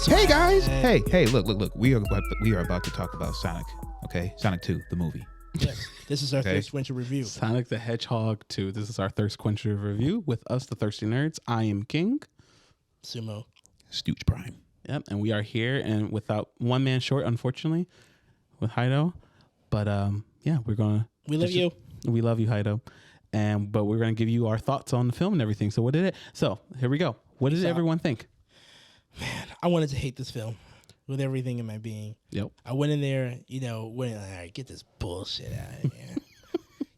Hey guys! Hey! Look! We are about to talk about Sonic. Okay, Sonic 2, the movie. Yes, this is our Thirst Quencher review. Sonic the Hedgehog 2. This is our Thirst Quencher review with us, the Thirsty Nerds. I am King. Sumo. Stooge Prime. Yep, and we are here and without one man short, unfortunately, with Heido. But yeah, we're gonna. We love you. We love you, Heido. But we're gonna give you our thoughts on the film and everything. So here we go. What did everyone think? Man, I wanted to hate this film with everything in my being. Yep. I went in there, all right, get this bullshit out of here.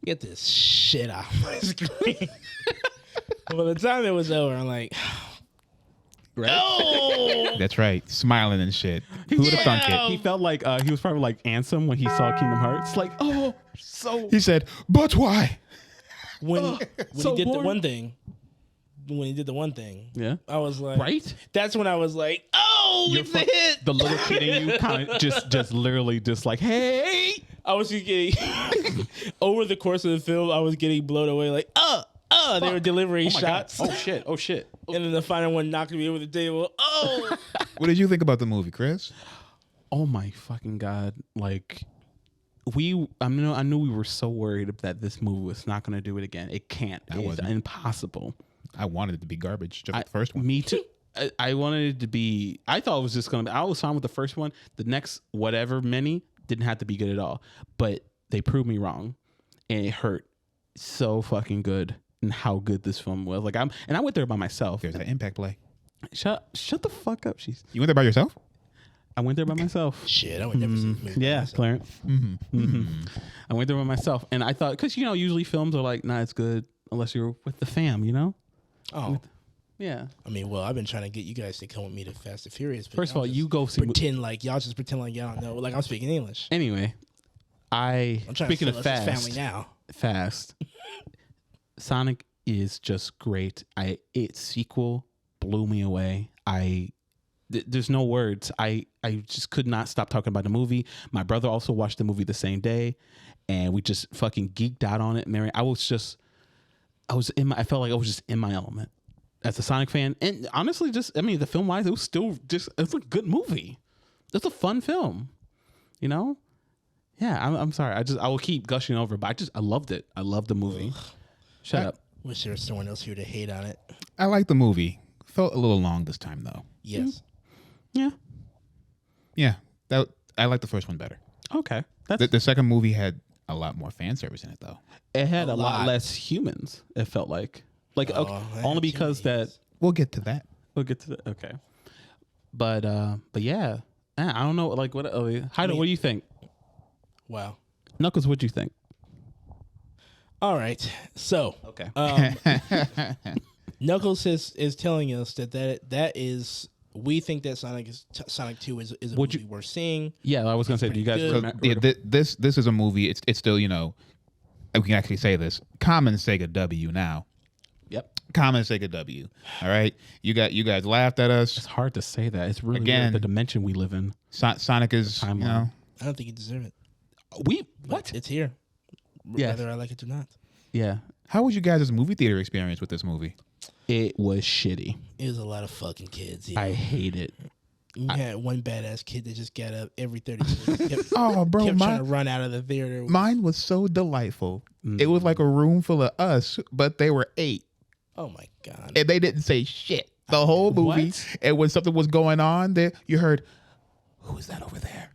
Get this shit off my screen. By the time it was over, I'm like, right? No! That's right. Smiling and shit. Who would have thunk it? He felt like he was probably like Ansem when he saw Kingdom Hearts. Like, He said, but why? When so he did boring. the one thing. When he did the one thing, yeah, I was like, right. That's when I was like, it's a hit. The little kid in you kind of just literally just like, hey. I was just getting over the course of the film. I was getting blown away. Like, they were delivering shots. God. Oh shit. And then the final one knocked me over the table. What did you think about the movie, Chris? Oh my fucking God! Like, I knew we were so worried that this movie was not going to do it again. It can't. It's impossible. I wanted it to be garbage, just the first one. Me too. I wanted it to be. I thought it was just going to be. I was fine with the first one. The next whatever many didn't have to be good at all. But they proved me wrong, and it hurt so fucking good. And how good this film was. Like I went there by myself. There's that impact play. Shut the fuck up. You went there by yourself? I went there by myself. Shit, I would never see this movie. Yeah, Clarence. I went there by myself, and I thought because usually films are like, nah, it's good unless you're with the fam, Yeah. I mean, well, I've been trying to get you guys to come with me to Fast and Furious. But First of all, you go see. Pretend like y'all don't know. Like I'm speaking English. Anyway, I'm trying speaking to of fast. Family now. Fast. Sonic is just great. Its sequel blew me away. There's no words. I just could not stop talking about the movie. My brother also watched the movie the same day, and we just fucking geeked out on it. Mary, I felt like I was just in my element as a Sonic fan. And honestly, the film wise, it was still it's a good movie. It's a fun film, Yeah, I'm sorry. I will keep gushing over, but I loved it. I loved the movie. Shut up. Wish there was someone else here to hate on it. I liked the movie. Felt a little long this time though. Yes. Yeah. I liked the first one better. Okay. The second movie had a lot more fan service in it though. It had a lot less humans. It felt like only because that. We'll get to that. We'll get to that. Okay. But yeah, I don't know. Like what? Heido, what do you think? Wow. Knuckles, what do you think? All right. So okay. Knuckles is telling us that is. We think that Sonic 2 is a movie worth seeing. Yeah, I was gonna say, do you guys remember? This is a movie. It's still we can actually say this. Common Sega W now. Yep. Common Sega W. All right. You guys laughed at us. It's hard to say that. It's really Again, the dimension we live in. Sonic is I don't think you deserve it. What? It's here. Yeah. Whether I like it or not. Yeah. How was you guys' movie theater experience with this movie? It was shitty. It was a lot of fucking kids. Yeah. I hate it. You had one badass kid that just got up every 30 minutes. Kept trying to run out of the theater. Mine was so delightful. It was like a room full of us, but they were 8. Oh my God. And they didn't say shit the whole movie. What? And when something was going on, there you heard, "Who is that over there?"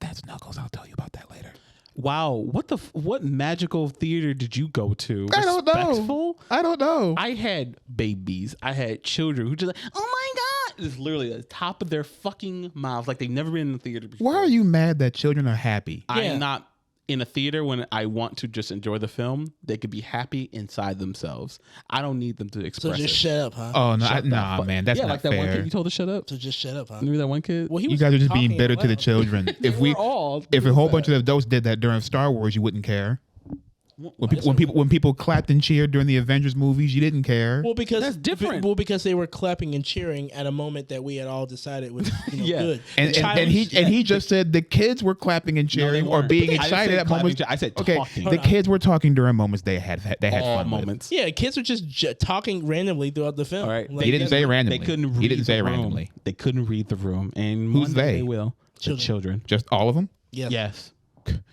That's Knuckles. I'll tell you about that later. Wow, what magical theater did you go to? I don't know. I don't know. I had babies. I had children who just like, oh my God. It's literally at the top of their fucking mouths, like they've never been in the theater before. Why are you mad that children are happy? I am not in a theater when I want to just enjoy the film. They could be happy inside themselves. I don't need them to express So just shut up, huh? Oh, no, man. That's not like fair. that one kid you told to shut up. So just shut up, huh? Remember that one kid? Well, you guys are just being bitter to the children. If a whole bunch of adults did that during Star Wars, you wouldn't care. When people clapped and cheered during the Avengers movies, you didn't care. Well, because That's different. Well, because they were clapping and cheering at a moment that we had all decided was Yeah. good. And he just said the kids were clapping and cheering or weren't. being I didn't excited say at clapping, moments. I said okay, talking. the kids were talking during moments they had All fun moments. Yeah, kids were just talking randomly throughout the film. All right. Like, He didn't say randomly. They couldn't read He didn't say the room. randomly. They couldn't read the room. And Who's one day they? they will. Children. The children. Just all of them. Yes. Yes.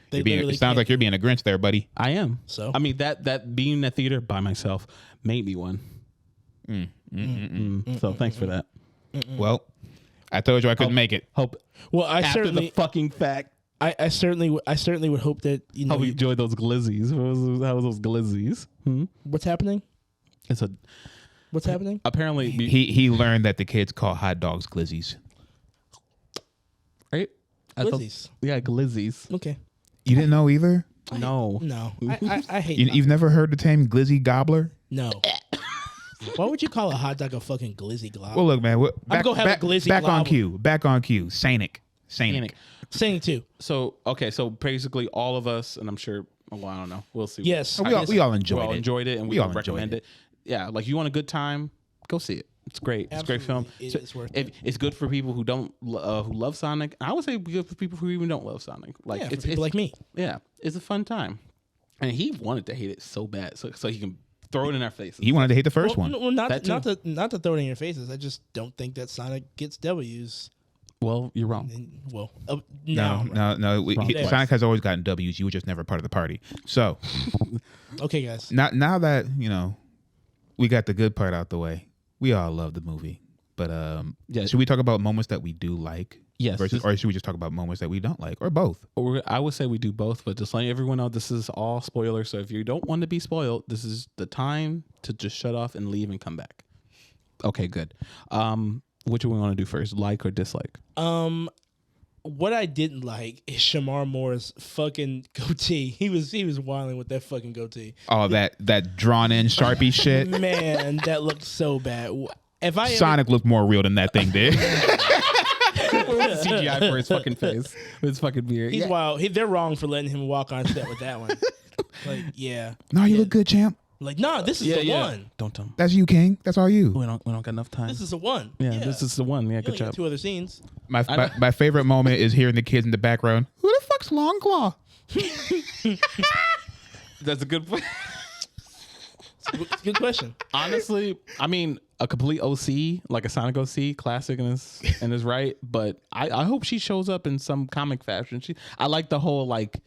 They It literally sounds can't. like you're being a Grinch there, buddy. I am. So? I mean that being in the theater by myself made me one. So thanks for that. Well, I told you I couldn't make it. Hope Well, I after certainly, the fucking fact. I certainly would hope that Hope you enjoyed those glizzies. How was those glizzies? What's happening? It's a What's happening? apparently He learned that the kids call hot dogs glizzies. right. I thought- Glizzies. yeah, glizzies. Okay. You didn't know either? No. No, I hate. You've never heard the term glizzy gobbler? No. Why would you call a hot dog a fucking glizzy glob? Well, look, man. Back, gonna have a back, glizzy back on glob. cue. Back on cue. Sanic. Saying too. So okay, so basically all of us, and I'm sure. Well, I don't know. We'll see. Yes. We all We all enjoyed it. enjoyed it, and we all would recommend it. Yeah, like you want a good time, go see it. It's great. It's a great film. Absolutely. It is worth it. It's good for people who don't who love Sonic. I would say good for people who even don't love Sonic. Like Yeah, for it's people like me. Yeah, it's a fun time. And he wanted to hate it so bad, so he can throw it in our faces. He wanted to hate the first one. Well, not That too. not to throw it in your faces. I just don't think that Sonic gets W's. Well, you're wrong. Well, No. Yeah. Sonic has always gotten W's. You were just never part of the party. So Okay, guys. now that we got the good part out the way, we all love the movie. But Yeah. should we talk about moments that we do like? Yes. Or should we just talk about moments that we don't like, or both? I would say we do both, but just letting everyone know this is all spoilers. So if you don't want to be spoiled, this is the time to just shut off and leave and come back. Okay, good. Which do we want to do first, like or dislike? What I didn't like is Shamar Moore's fucking goatee. He was wilding with that fucking goatee. Oh, that drawn in Sharpie shit. Man, that looked so bad. If I Sonic looked more real than that thing did. CGI for his fucking face, with his fucking beard. he's wild. They're wrong for letting him walk on set with that one. Like, yeah. No, you look good, champ. Like, nah, this is the one. Don't tell him. That's you, King. That's all you. We don't got enough time. This is the one. yeah, this is the one. Yeah, You good only got job. 2 other scenes. My favorite moment is hearing the kids in the background. Who the fuck's Longclaw? That's a good point. Good question. Honestly, I mean, a complete OC, like a Sonic OC, classic and is right. But I hope she shows up in some comic fashion. I like the whole like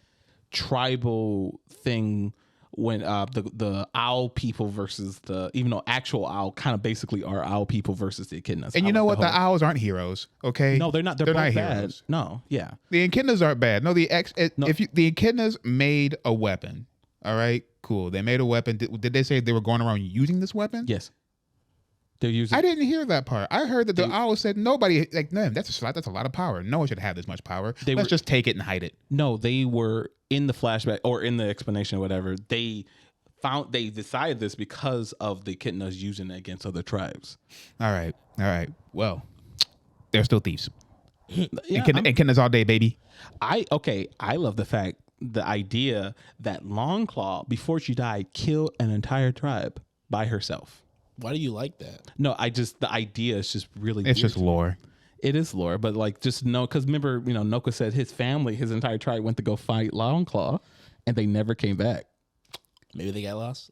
tribal thing when the owl people versus even though actual owl kind of basically are owl people versus the echidnas. And I you know like what? The owls aren't heroes. Okay. No, they're not. They're not both bad. heroes. No, yeah. The echidnas aren't bad. No, the echidnas made a weapon. All right, cool. They made a weapon. Did they say they were going around using this weapon? Yes. They're using. I didn't hear that part. I heard that the owl said nobody like no. That's a lot of power. No one should have this much power. Let's just take it and hide it. No, they were in the flashback or in the explanation or whatever. They decided this because of the echidnas using it against other tribes. All right. Well, they're still thieves. Yeah, Echidnas all day, baby. I love the idea that Longclaw, before she died, killed an entire tribe by herself. Why do you like that? No, the idea is just really It's weird just lore. It is lore, but like just know, because remember, Noka said his entire tribe went to go fight Longclaw, and they never came back. Maybe they got lost.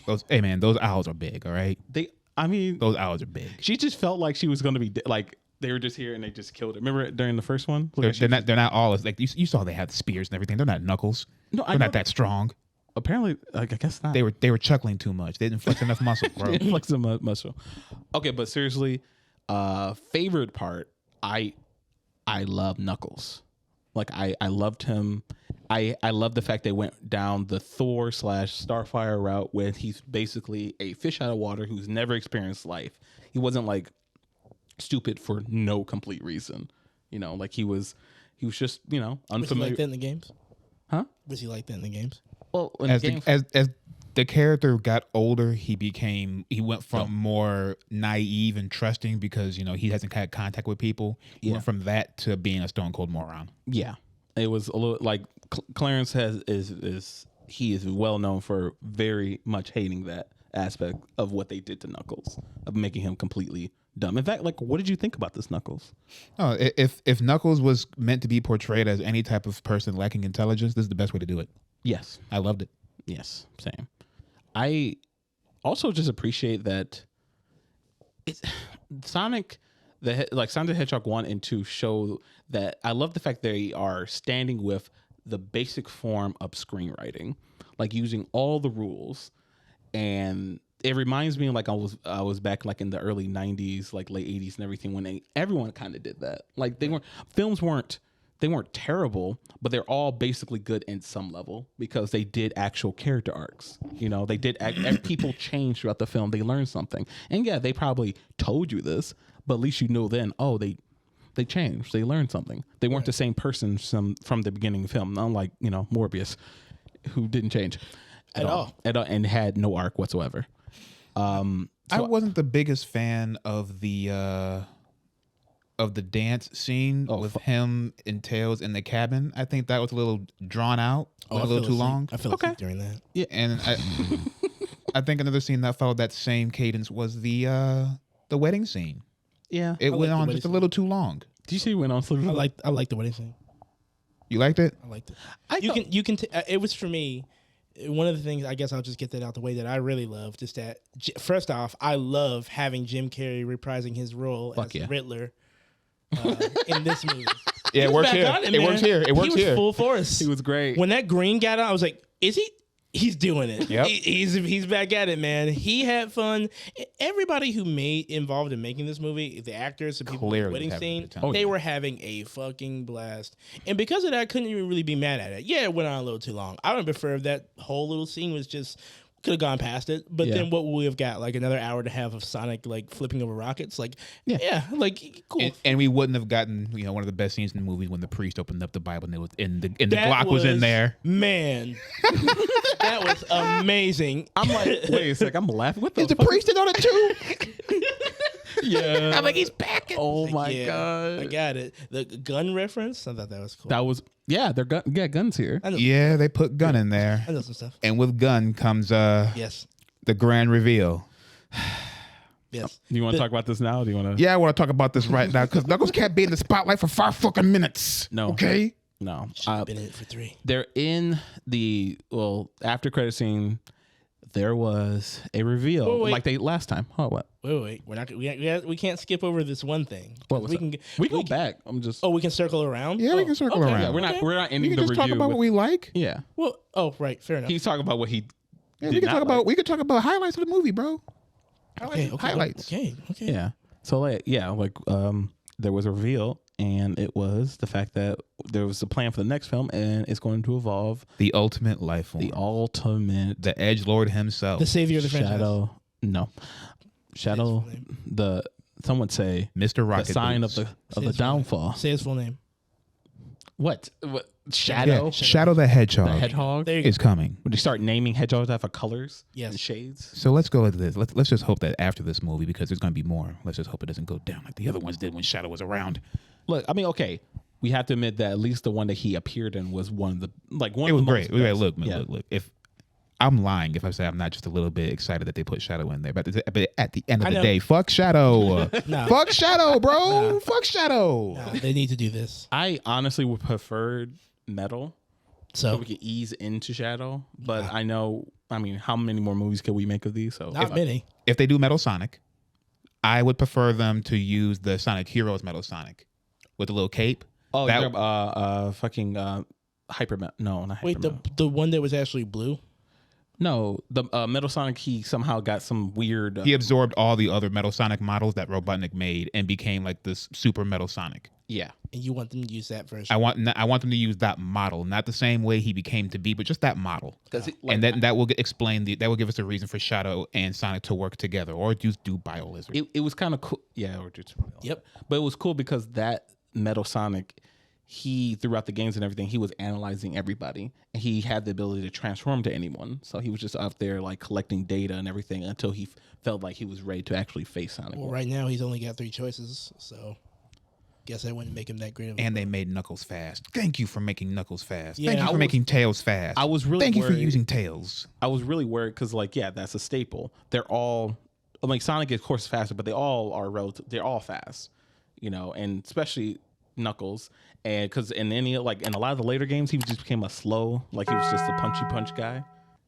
Those owls are big. All right. Those owls are big. She just felt like she was going to be like they were just here and they just killed her. Remember during the first one? They're not all like you saw. They had spears and everything. They're not knuckles. No, they're not that strong. Apparently, like, I guess not. They were chuckling too much. They didn't flex enough muscle, bro. Flex enough muscle. Okay, but seriously, favorite part. I love Knuckles. Like I loved him. I love the fact they went down the Thor / Starfire route when he's basically a fish out of water who's never experienced life. He wasn't like stupid for no complete reason. Like he was just, unfamiliar. Was he like that in the games? Huh? Was he like that in the games? Well, As the character got older, he went from more naive and trusting because, he hasn't had contact with people. He went from that to being a stone cold moron. Yeah. It was a little like Clarence is he is well known for very much hating that aspect of what they did to Knuckles, of making him completely dumb. In fact, like, what did you think about this Knuckles? Oh, if Knuckles was meant to be portrayed as any type of person lacking intelligence, this is the best way to do it. Yes. I loved it. Yes, same. I also just appreciate that it's Sonic Sonic the Hedgehog 1 and 2 show that I love the fact they are standing with the basic form of screenwriting, like using all the rules. And it reminds me like I was back like in the early 90s, like late 80s and everything, when everyone kind of did that. Like films weren't terrible, but they're all basically good in some level because they did actual character arcs. You know, they did people change throughout the film. They learned something. And yeah, they probably told you this, but at least you know then, oh, they changed. They learned something. They weren't the same person from the beginning of the film, unlike, you know, Morbius, who didn't change at all and had no arc whatsoever. I wasn't the biggest fan of the dance scene with him and Tails in the cabin. I think that was a little drawn out, a little too long. I feel okay during that. Yeah, and I think another scene that followed that same cadence was the wedding scene. Yeah, it went on just a little too long. Do you see it went on? I like the wedding scene. You liked it? I liked it. You can. It was for me. One of the things, I guess I'll just get that out the way, that I really loved is that, first off, I love having Jim Carrey reprising his role as Riddler in this movie. Yeah, it works here. It works here. It works here. He was full force. He was great. When that green got out, I was like, is he? He's doing it. Yep. He's back at it, man. He had fun. Everybody who involved in making this movie, the actors, the people in the wedding scene, they were having a fucking blast. And because of that, I couldn't even really be mad at it. Yeah, it went on a little too long. I would prefer if that whole little scene was just, could have gone past it. But then what would we have got? Like another hour and a half of Sonic like flipping over rockets? Like, like cool. And we wouldn't have gotten, you know, one of the best scenes in the movie when the priest opened up the Bible and it was and the Glock was in there. Man. That was amazing. I'm like, wait a sec, I'm laughing. What the Is the priest in on it too? Yeah. I'm like, he's back. Oh my God. I got it. The gun reference, I thought that was cool. That was, they're got guns here. Yeah, they put Gun in there. I know some stuff. And with Gun comes yes, the grand reveal. yes. Do you want to talk about this now? Or do you want to? Yeah, I want to talk about this right now because Knuckles can't be in the spotlight for 5 fucking minutes. No. Okay? No. Been in it for 3. They're in the after credit scene. There was a reveal like they last time. Oh, what? Wait. We're not. We can't skip over this one thing. What was we go back. I'm just. Oh, we can circle around. Yeah, we can circle around. Yeah, we're not ending We the can just review. talk about what we like. Yeah. Well. Oh, right. Fair enough. He's talking about what he. Yeah, we can talk about. We could talk about highlights of the movie, bro. Highlights. Okay. Yeah. So there was a reveal, and it was the fact that there was a plan for the next film, and it's going to involve The ultimate life form. the The edgelord himself. The savior of the franchise. Shadow. Some would say Mr. Rocket. the sign Boots. of the downfall. Say his full name. What? Shadow? Yeah, Shadow the Hedgehog. The hedgehog? There you go. is coming. Would you start naming hedgehogs after colors? Yes. And shades? So let's go with this. Let's just hope that after this movie, because there's going to be more, let's just hope it doesn't go down like the other ones did when Shadow was around. Look, I mean, okay. We have to admit that at least the one that he appeared in was one of the It was great. Look. If I'm lying if I say I'm not just a little bit excited that they put Shadow in there, but at the end of the day, fuck Shadow. Fuck Shadow, bro. Fuck Shadow. They need to do this. I honestly would prefer Metal so we could ease into Shadow, but I mean, how many more movies could we make of these? So Not many. If they do Metal Sonic, I would prefer them to use the Sonic Heroes Metal Sonic with a little cape. Oh, fucking Hyper Metal. No, not Hyper Wait, the one that was actually blue? No, the Metal Sonic, he somehow got some weird... he absorbed all the other Metal Sonic models that Robotnik made and became like this super Metal Sonic. Yeah. And you want them to use that version? I want them to use that model, not the same way he became to be, but just that model. And then that will explain that will give us a reason for Shadow and Sonic to work together, or just do BioLizard. It was kind of cool. Yeah, or just... Yep. But it was cool because that Metal Sonic... he, throughout the games and everything, he was analyzing everybody, and he had the ability to transform to anyone. So he was just out there like collecting data and everything until he felt like he was ready to actually face Sonic. Well, right now he's only got 3 choices, so guess I wouldn't make him that great. And they made Knuckles fast. Thank you for making Knuckles fast. Yeah, Thank you for making Tails fast. I was really Thank worried. you for using Tails. I was really worried because, like, yeah, that's a staple. They're all, like, Sonic of course faster, but they all are relative. They're all fast, you know, and especially Knuckles. And because in a lot of the later games, he just became a slow, like he was just a punchy punch guy.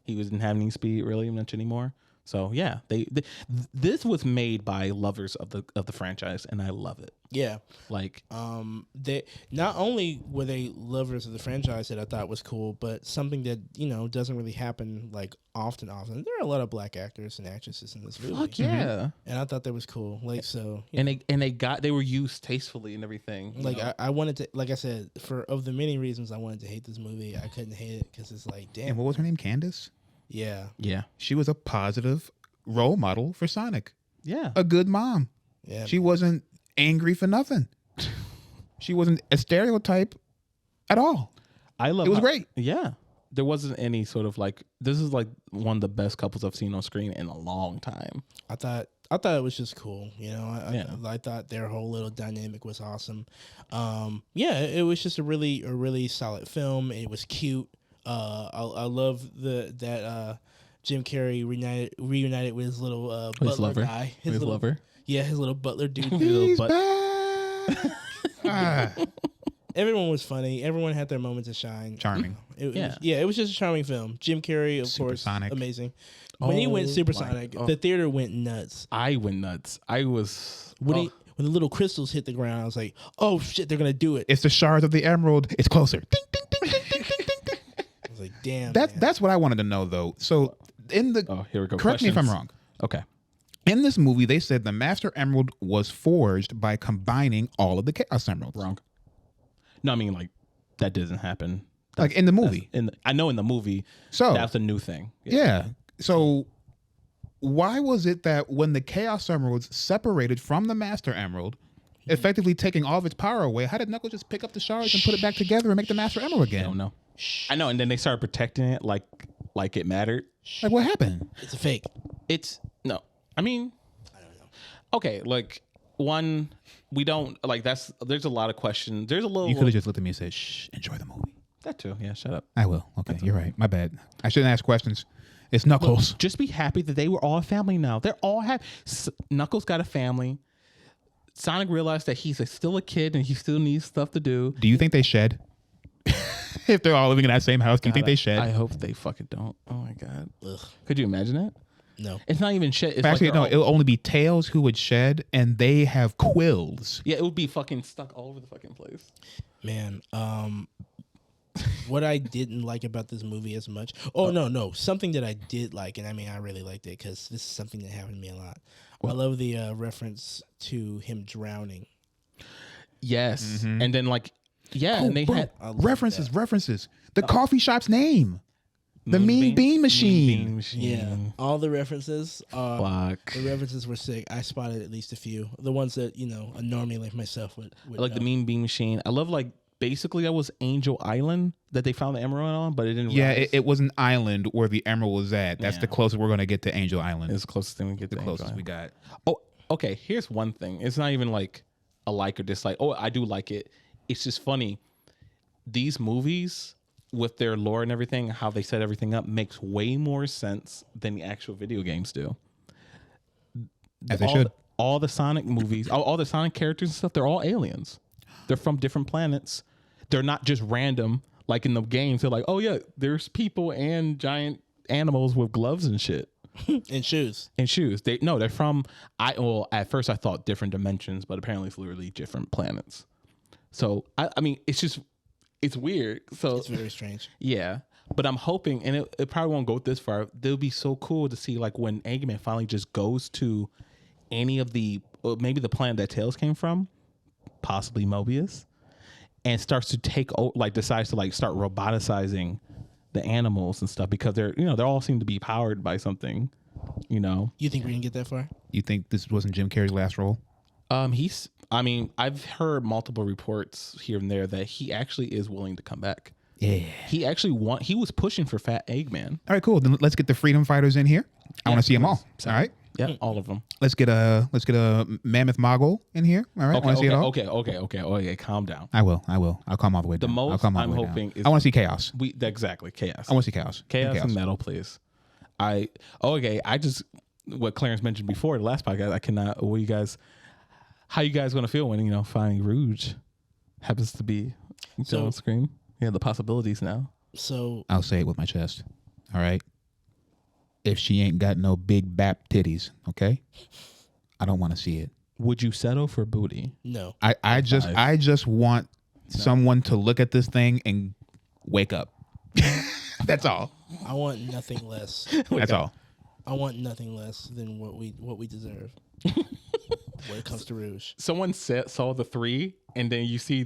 He didn't have any speed really much anymore. So yeah, this was made by lovers of the franchise, and I love it. Yeah, like they not only were they lovers of the franchise that I thought was cool, but something that doesn't really happen like often. There are a lot of black actors and actresses in this movie. Fuck yeah, and I thought that was cool. Like so, they were used tastefully and everything. Like I wanted to, like I said, of the many reasons I wanted to hate this movie, I couldn't hate it because it's like, damn. And what was her name? Candace. Yeah. She was a positive role model for Sonic. Yeah. A good mom. Yeah. She wasn't angry for nothing. She wasn't a stereotype at all. It was great. Yeah. There wasn't any sort of like, this is like one of the best couples I've seen on screen in a long time. I thought it was just cool. I thought their whole little dynamic was awesome. It was just a really solid film. It was cute. I love that Jim Carrey reunited with his little butler lover. guy. His lover. Yeah, his little butler dude. He's back. Everyone was funny. Everyone had their moments of shine. Charming. It was just a charming film. Jim Carrey, of course, amazing. When he went supersonic, the theater went nuts. I went nuts. I was when the little crystals hit the ground. I was like, "Oh shit, they're gonna do it!" It's the shards of the emerald. It's closer. Ding, ding, ding, ding, ding, ding, ding. I was like, "Damn." That's what I wanted to know, though. So in the here we go. Correct me if I'm wrong. Okay. In this movie, they said the Master Emerald was forged by combining all of the Chaos Emeralds. Wrong. No, I mean like that doesn't happen. Like in the movie. I know in the movie. So that's a new thing. Yeah. So why was it that when the Chaos Emeralds separated from the Master Emerald, effectively taking all of its power away, how did Knuckles just pick up the shards and put it back together and make the Master Emerald again? I don't know. I know, and then they started protecting it like it mattered. Like what happened? It's a fake. No. I mean, I don't know. Okay, like one, we don't like that's. There's a lot of questions. There's a little. You could have just looked at me and said, "Shh, enjoy the movie." That too. Yeah, shut up. I will. Okay, you're right. My bad. I shouldn't ask questions. It's Knuckles. Look, just be happy that they were all a family now. They're all happy. Knuckles got a family. Sonic realized that he's still a kid and he still needs stuff to do. Do you think they shed? If they're all living in that same house, do you think they shed? I hope they fucking don't. Oh my god. Ugh. Could you imagine that? No. It's not even shed. It's Actually, no. It'll only be Tails who would shed, and they have quills. Yeah, it would be fucking stuck all over the fucking place. Man, what I didn't like about this movie as much. No. Something that I did like, and I mean, I really liked it because this is something that happened to me a lot. I love the reference to him drowning. Yes. Mm-hmm. And then and they had references. The coffee shop's name. The Mean Bean Machine. Yeah, all the references. The references were sick. I spotted at least a few. The ones that a normie like myself would like know. The Mean Bean Machine. I love basically that was Angel Island that they found the emerald on, but it didn't. Yeah, it was an island where the emerald was at. That's the closest we're gonna get to Angel Island. It's the closest thing we get. The closest we got. Oh, okay. Here's one thing. It's not even like a like or dislike. Oh, I do like it. It's just funny. These movies, with their lore and everything, how they set everything up, makes way more sense than the actual video games do. As they should. All the Sonic movies, all the Sonic characters and stuff, they're all aliens. They're from different planets. They're not just random like in the games. They're like, oh yeah, there's people and giant animals with gloves and shit. And shoes. They're from. At first I thought different dimensions, but apparently it's literally different planets. So I mean, it's weird. So it's very strange. Yeah. But I'm hoping, and it probably won't go this far, it'll be so cool to see when Eggman finally just goes to any of maybe the planet that Tails came from, possibly Mobius, and starts to decides to start roboticizing the animals and stuff because they all seem to be powered by something, You think we're gonna get that far? You think this wasn't Jim Carrey's last role? I've heard multiple reports here and there that he actually is willing to come back. Yeah. He was pushing for Fat Eggman. All right, cool. Then let's get the Freedom Fighters in here. I want to see them all. All right. Yeah, all of them. Let's get a mammoth mogul in here. All right, want to see it all? Okay. Calm down. I will. I'll calm all the way down. The most I'm hoping is I want to see chaos. Exactly chaos. I want to see chaos. Chaos and metal, please. I just what Clarence mentioned before the last podcast. I cannot. How you guys gonna feel when finding Rouge happens to be on screen? Yeah, the possibilities now. So I'll say it with my chest. All right. If she ain't got no big bap titties, okay, I don't want to see it. Would you settle for booty? No. I just want someone to look at this thing and wake up. That's all. I want nothing less. That's all. I want nothing less than what we deserve when it comes to Rouge. Someone saw the 3, and then you see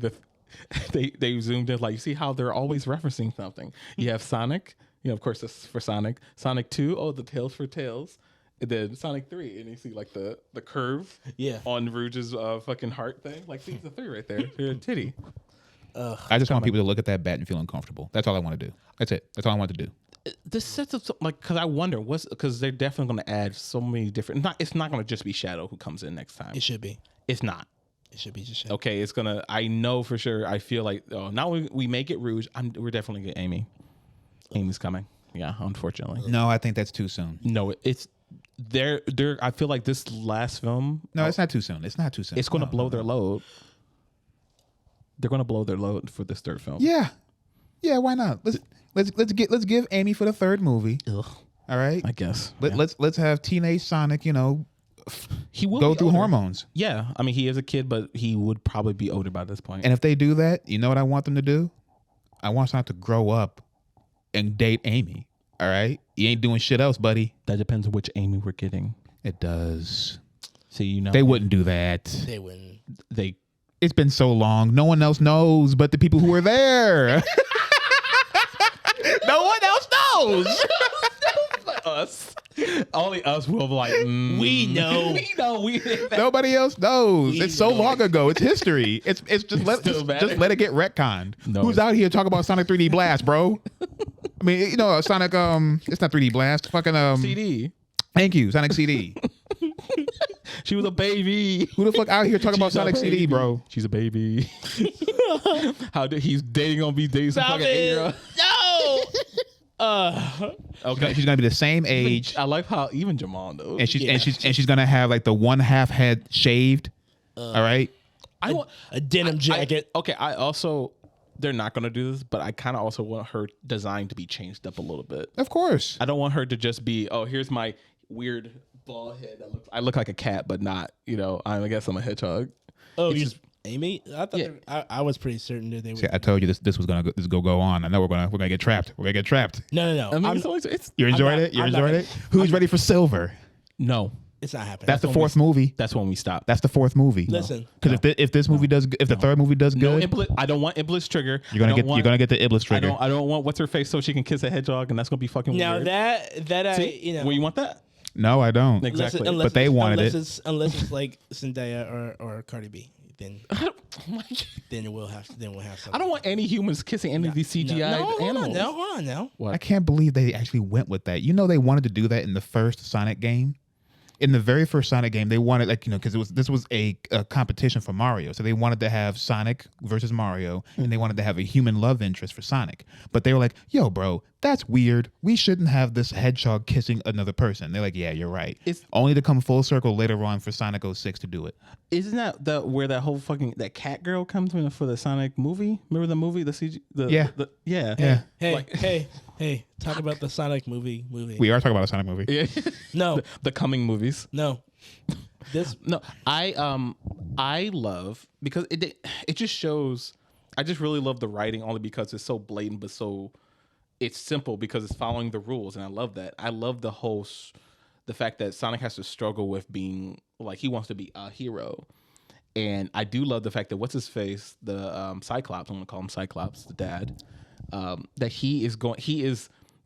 they zoomed in, like, you see how they're always referencing something. You have Sonic, of course that's for Sonic. Sonic 2, the tails for tails. And then Sonic 3, and you see like the curve on Rouge's fucking heart thing. Like, see the 3 right there. Your titty. I just want people to look at that bat and feel uncomfortable. That's all I want to do. That's it. That's all I want to do. This sets up because I wonder because they're definitely going to add so many different. It's not going to just be Shadow who comes in next time. It should be. It's not. It should be just Shadow. Okay, it's gonna. I know for sure. I feel like now we make it Rouge. We're definitely getting Amy. Amy's coming. Yeah, unfortunately. No, I think that's too soon. No, it's they're. I feel like this last film. No, it's not too soon. It's not too soon. It's going to blow their load. They're going to blow their load for this third film. Yeah. Why not? Let's give Amy for the third movie. Ugh. All right. I guess. Let's have teenage Sonic. He will go through older. Hormones. Yeah, I mean he is a kid, but he would probably be older by this point. And if they do that, you know what I want them to do? I want Sonic to grow up and date Amy. All right. You ain't doing shit else, buddy. That depends on which Amy we're getting. It does. See, they wouldn't do that. They wouldn't. It's been so long. No one else knows but the people who were there. No one else knows. Us. Only us will be like, we know. We know. Nobody else knows. It's so long ago. It's history. It's just let it get retconned. No. Who's out here talking about Sonic 3D Blast, bro? I mean, Sonic. It's not 3D Blast. Fucking CD. Thank you, Sonic CD. She was a baby. Who the fuck out here talking about Sonic CD, bro? She's a baby. How did he's dating some fucking 8-year-old? No. Okay, she's gonna be the same age. I like how even Jamal knows. And she's gonna have like the one half head shaved. All right. I want a denim jacket. I also they're not gonna do this, but I kind of also want her design to be changed up a little bit. Of course. I don't want her to just be here's my weird bald head. I look like a cat, but not. I guess I'm a hedgehog. Oh, Amy? I thought I was pretty certain that they would. See, I told you this was gonna go on. I know we're gonna get trapped. We're gonna get trapped. No. I mean, you enjoyed it. You enjoyed it. Who's ready for Silver? No, it's not happening. That's the fourth movie. That's when we stop. That's the fourth movie. Listen, because if this movie does, if the third movie does good, I don't want Iblis trigger. You're gonna get the Iblis trigger. I don't want what's her face so she can kiss a hedgehog, and that's gonna be fucking weird. Now that See? Well, you want that? No, I don't. Exactly. But they wanted it. Unless it's like Zendaya or Cardi B. Then we'll have something. I don't want any humans kissing any of these CGI animals. Hold on now. What? I can't believe they actually went with that. They wanted to do that in the first Sonic game. In the very first Sonic game, they wanted because this was a competition for Mario, so they wanted to have Sonic versus Mario, and they wanted to have a human love interest for Sonic. But they were like, "Yo, bro, that's weird. We shouldn't have this hedgehog kissing another person." They're like, "Yeah, you're right." It's only to come full circle later on for Sonic 06 to do it. Isn't that where that whole fucking that cat girl comes in for the Sonic movie? Remember the movie, the CG? Yeah. Hey, talk about the Sonic movie. We are talking about a Sonic movie. Yeah. No, the coming movies. No, I love because it just shows. I just really love the writing only because it's so blatant, but it's simple because it's following the rules, and I love that. I love the fact that Sonic has to struggle with being like he wants to be a hero. And I do love the fact that what's his face, the Cyclops, I'm gonna call him Cyclops, the dad, that he is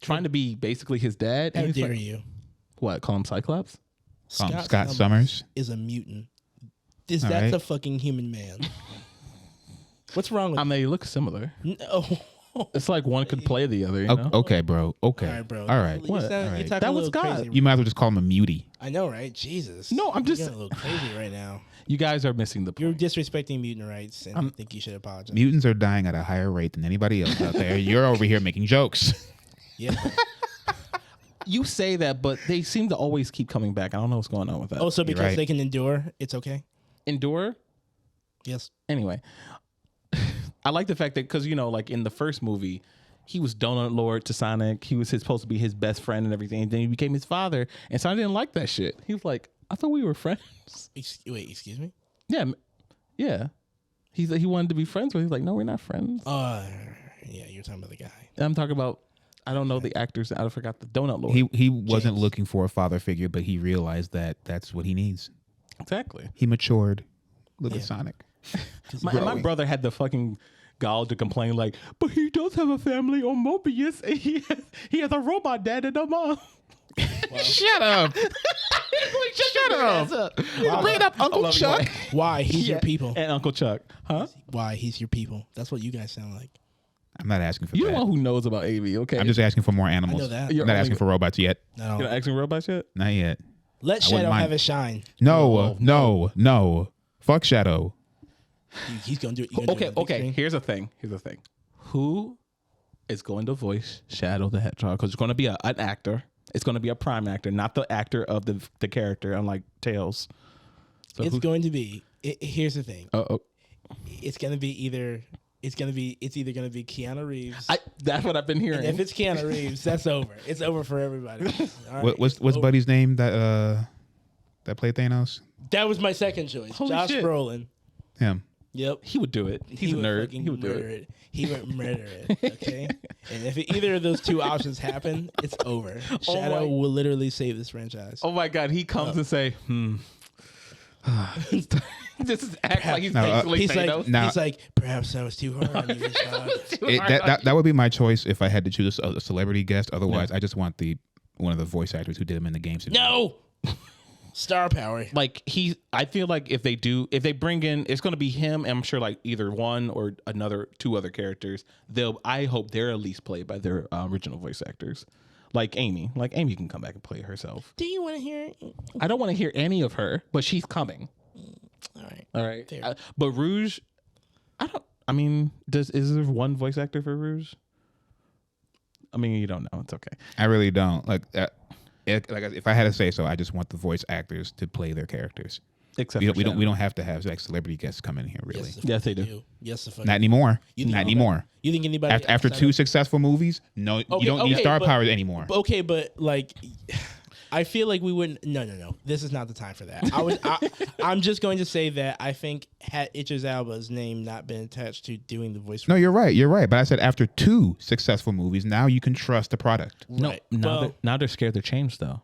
trying to be basically his dad. How dare you? What? Call him Cyclops? Scott Summers is a mutant. That's a fucking human man. What's wrong with I mean, they look similar. No. It's like one could play the other. You know? Okay, bro. Okay. All right, bro. All right. What? All right. That was God. Crazy. You might as well just call him a mutie. I know, right? Jesus. No, I'm just getting a little crazy right now. You guys are missing the point. You're disrespecting mutant rights, and I think you should apologize. Mutants are dying at a higher rate than anybody else out there. You're over here making jokes. Yeah. You say that, but they seem to always keep coming back. I don't know what's going on with that. Oh, so because right. they can endure, it's okay? Endure? Yes. Anyway, I like the fact that, because, like in the first movie, he was Donut Lord to Sonic. He was supposed to be his best friend and everything. And then he became his father. And Sonic didn't like that shit. He was like, I thought we were friends. Wait, excuse me? Yeah. Yeah. He wanted to be friends with. He's like, no, we're not friends. Yeah, you're talking about the guy. And I'm talking about, I don't know the actors. I forgot the Donut Lord. He wasn't looking for a father figure, but he realized that that's what he needs. Exactly. He matured. Look at Sonic. My brother had the fucking gall to complain like, but he does have a family on Mobius, and he has a robot dad and a mom. Shut up. Shut up. Bring up Uncle Chuck. Why? He's your people. And Uncle Chuck. Huh? Why? He's your people. That's what you guys sound like. I'm not asking for You're that. the one who knows about AV, okay? I'm just asking for more animals. I know that. I'm not asking for robots yet. No. You're not asking robots yet? Not yet. Let Shadow have his shine. No. Fuck Shadow. He's going to do it. Okay. Here's the thing. Who is going to voice Shadow the Hedgehog? Because it's going to be an actor. It's going to be a prime actor, not the actor of the character, unlike Tails. So it's going to be. Here's the thing. It's going to be either. It's either going to be Keanu Reeves. That's what I've been hearing. And if it's Keanu Reeves, that's over. It's over for everybody. All right, What's Buddy's name that played Thanos? That was my second choice. Holy Josh shit. Brolin. Him. Yep. He would do it. He's a nerd. He would do it. He would murder it. Okay. And if either of those two options happen, it's over. Shadow will literally save this franchise. Oh my God. He comes and say, This is act like he's he's like, perhaps I was too hard on you, that would be my choice if I had to choose a celebrity guest. Otherwise, I just want one of the voice actors who did him in the games. No. Star power. Like I feel like if they bring in, it's going to be him. And I'm sure like either one or two other characters. I hope they're at least played by their original voice actors. Like Amy. Like Amy can come back and play herself. Do you want to hear? I don't want to hear any of her, but she's coming. All right. But Rouge, is there one voice actor for Rouge? I mean, you don't know. It's okay. I really don't. If I had to say so, I just want the voice actors to play their characters. Except we don't have to have like celebrity guests come in here. Really? Yes, they do. Yes, the fuck. Not anymore. Not anymore. You think anybody after two successive movies? No, you don't need star powers anymore. Okay, but like, I feel like we wouldn't. No. This is not the time for that. I'm just going to say that I think had Idris Elba's name not been attached to doing the voice. No, you're right. But I said after two successful movies, now you can trust the product. Right. No, now they're scared to change though.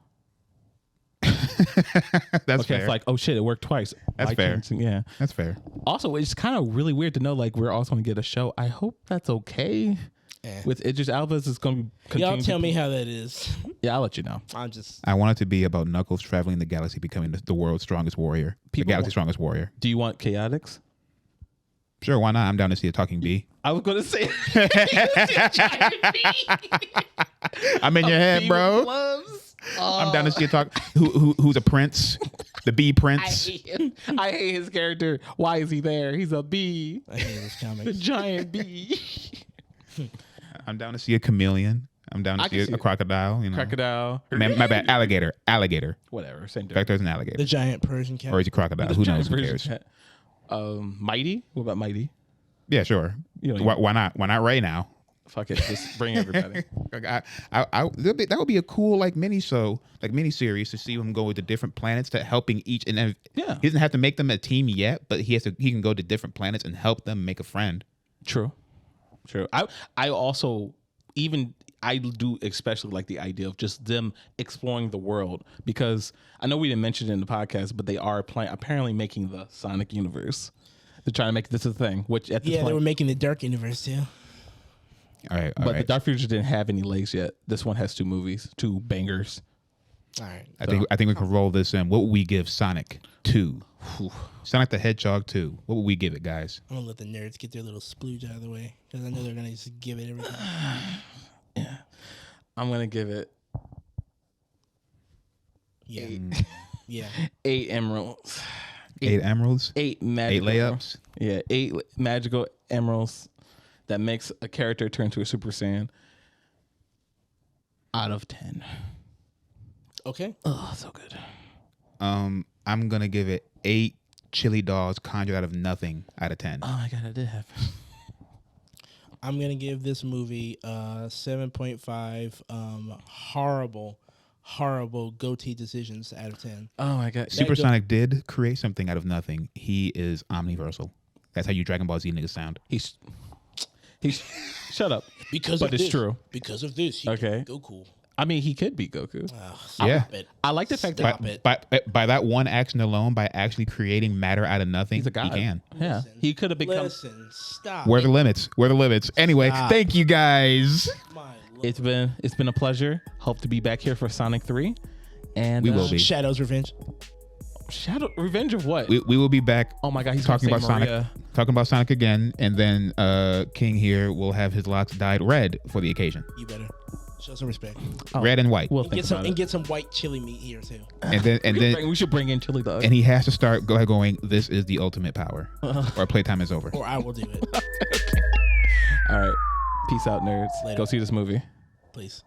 That's fair. It's like, oh shit, it worked twice. That's fair. Yeah, that's fair. Also, it's kind of really weird to know like we're also going to get a show. I hope that's okay. With Idris Elba, it's going to be. Y'all tell me how that is. Yeah, I'll let you know. I want it to be about Knuckles traveling the galaxy, becoming the world's strongest warrior, the galaxy's strongest warrior. Do you want Chaotix? Sure, why not? I'm down to see a talking bee. I was going to say. I'm in your head, bro. I'm down to see a talk. Who's a prince? The bee prince. I hate his character. Why is he there? He's a bee. I hate this comic. The giant bee. I'm down to see a chameleon. I'm down to see a crocodile. Crocodile. Man, my bad. Alligator. Whatever. Same difference. There's an alligator. The giant Persian cat. Or is he crocodile? Who knows? Who cares? Mighty? What about Mighty? Yeah, sure. Why not? Why not right now? Fuck it. Just bring everybody. That would be a cool mini show, mini series to see him go to different planets to helping each and every. Yeah. He doesn't have to make them a team yet, but he can go to different planets and help them make a friend. True. I also I do especially like the idea of just them exploring the world, because I know we didn't mention it in the podcast, but they are apparently making the Sonic universe. They're trying to make this a thing, which at this point, they were making the Dark universe too. All right, but the Dark Future didn't have any legs yet. This one has 2 movies, 2 bangers. All right, I think we can roll this in. What would we give Sonic 2? Sonic the Hedgehog 2. What would we give it, guys? I'm gonna let the nerds get their little splooge out of the way because I know they're gonna just give it everything. Yeah, I'm gonna give it. Yeah, yeah. 8 emeralds. 8 emeralds. 8 magical. 8 layups. Yeah, 8 magical emeralds that makes a character turn to a Super Saiyan. Out of 10. Okay. Oh, so good. I'm gonna give it 8 chili dogs conjured out of nothing out of 10. Oh my god, I did have. I'm gonna give this movie 7.5. Horrible goatee decisions out of 10. Oh my god, Supersonic did create something out of nothing. He is omniversal. That's how you Dragon Ball Z niggas sound. He's shut up. Because but of it's this. true. Because of this, he Okay. can Goku. I mean, he could be Goku. Yeah. It. I like the fact Stop that it. by that one action alone, by actually creating matter out of nothing, he's a god. he can. Yeah, he could have become. Listen, stop. Where are the limits? Where are the limits? Anyway, thank you guys. My It's been a pleasure. Hope to be back here for Sonic 3. And We will be. Shadow's Revenge. Shadow Revenge of what? We will be back. Oh my god, he's talking about Maria. Talking about Sonic again, and then King here will have his locks dyed red for the occasion. You better show some respect. Oh, Red and white. We'll And think get some about and it. get some white chili meat here too. And then We should bring in chili dogs. and he has to start going, this is the ultimate power. Or playtime is over. Or I will do it. All right. Peace out, nerds. Later. Go see this movie. Please.